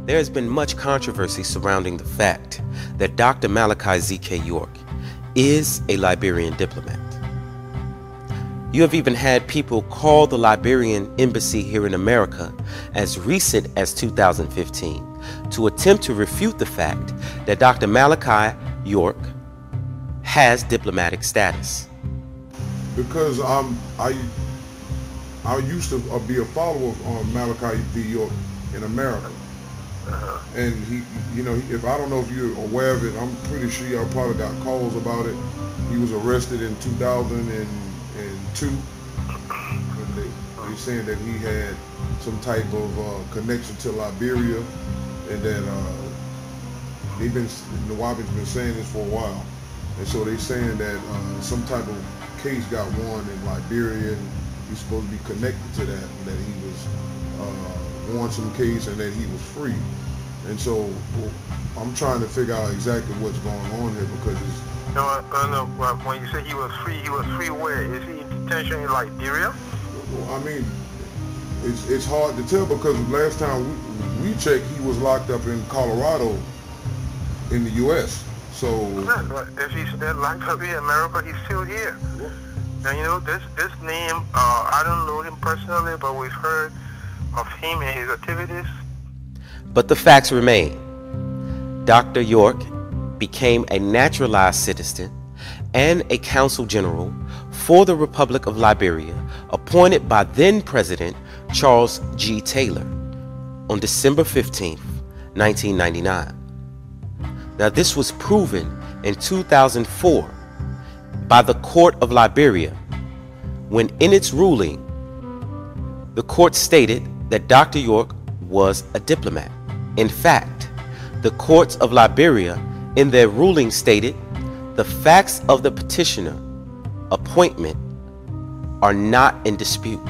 There has been much controversy surrounding the fact that Dr. Malachi Z.K. York is a Liberian diplomat. You have even had people call the Liberian embassy here in America as recent as 2015 to attempt to refute the fact that Dr. Malachi York has diplomatic status. Because I used to be a follower of Malachi V. York in America. And he, if I don't know if you're aware of it, I'm pretty sure y'all probably got calls about it. He was arrested in 2002. And they saying that he had some type of connection to Liberia, and that Wu-Nuwaup been saying this for a while. And so they saying that some type of case got won in Liberia, and he's supposed to be connected to that, and that he was won some case and that he was free. And so I'm trying to figure out exactly what's going on here, because it's... No, when you say he was free where? Is he in detention in Liberia? I mean, it's hard to tell, because last time we checked, he was locked up in Colorado in the U.S. So... If he's still locked up in America, he's still here. And this name, I don't know him personally, but we've heard of him and his activities. But the facts remain. Dr. York became a naturalized citizen and a consul general for the Republic of Liberia, appointed by then President Charles G. Taylor on December 15, 1999. Now, this was proven in 2004 by the Court of Liberia, when in its ruling, the court stated that Dr. York was a diplomat. In fact, the courts of Liberia in their ruling stated the facts of the petitioner appointment are not in dispute.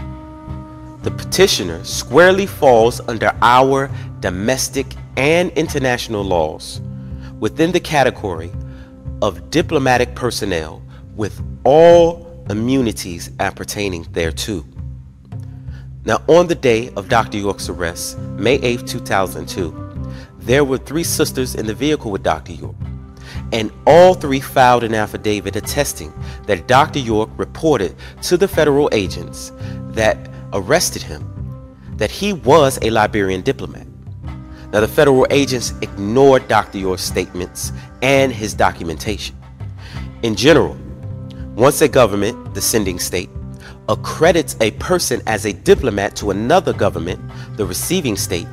The petitioner squarely falls under our domestic and international laws within the category of diplomatic personnel with all immunities appertaining thereto. Now, on the day of Dr. York's arrest, May 8, 2002, there were 3 sisters in the vehicle with Dr. York, and all 3 filed an affidavit attesting that Dr. York reported to the federal agents that arrested him that he was a Liberian diplomat. Now, the federal agents ignored Dr. York's statements and his documentation. In general, once a government, the sending state, accredits a person as a diplomat to another government, the receiving state,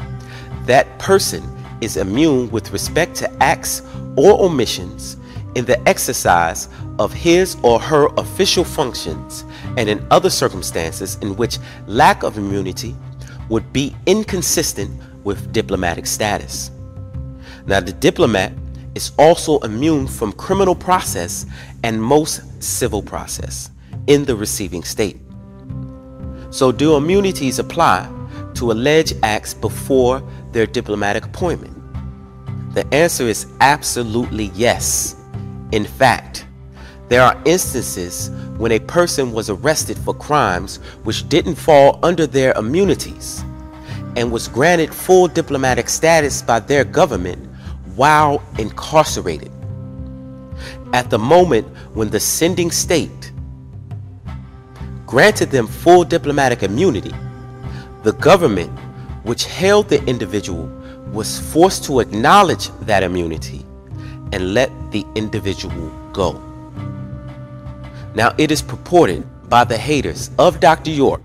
that person is immune with respect to acts or omissions in the exercise of his or her official functions, and in other circumstances in which lack of immunity would be inconsistent with diplomatic status. Now, the diplomat is also immune from criminal process and most civil process in the receiving state. So do immunities apply to alleged acts before their diplomatic appointment? The answer is absolutely yes. In fact, there are instances when a person was arrested for crimes which didn't fall under their immunities and was granted full diplomatic status by their government while incarcerated. At the moment when the sending state granted them full diplomatic immunity, the government which held the individual was forced to acknowledge that immunity and let the individual go. Now, it is purported by the haters of Dr. York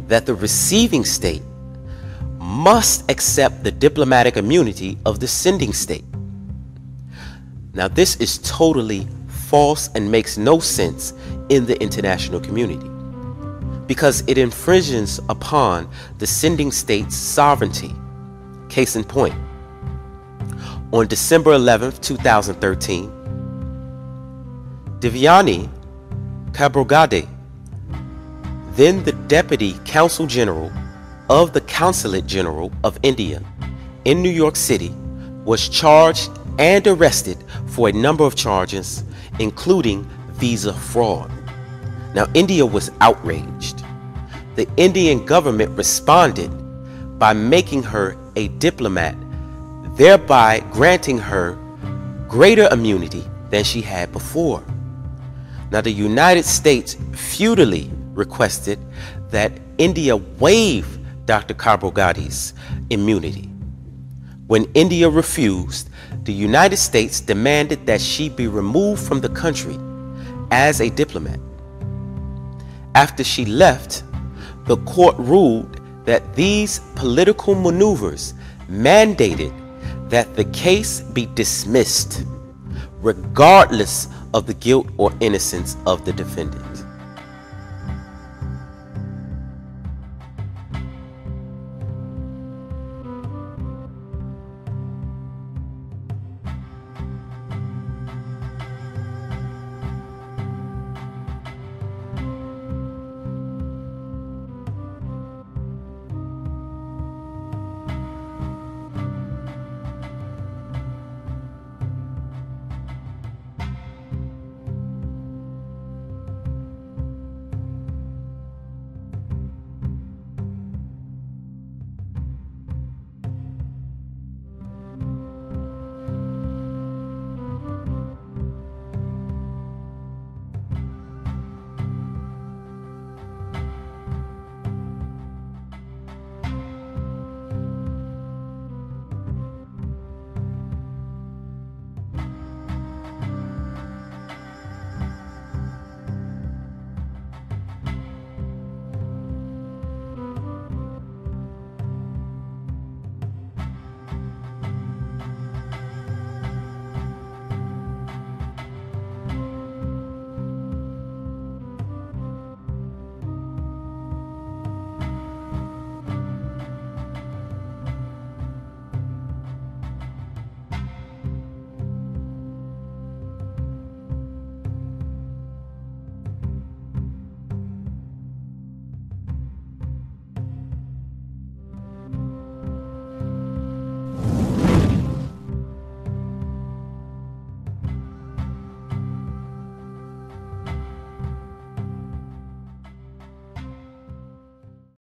that the receiving state must accept the diplomatic immunity of the sending state. Now, this is totally false and makes no sense in the international community, because it infringes upon the sending state's sovereignty. Case in point, on December 11, 2013, Divyani Kabrogade, then the Deputy Consul General of the Consulate General of India in New York City, was charged and arrested for a number of charges, including visa fraud. Now, India was outraged. The Indian government responded by making her a diplomat thereby granting her greater immunity than she had before. Now, the United States futilely requested that India waive Dr. Kharboghati's immunity. When India refused, the United States demanded that she be removed from the country as a diplomat. After she left, the court ruled that these political maneuvers mandated that the case be dismissed, regardless of the guilt or innocence of the defendant.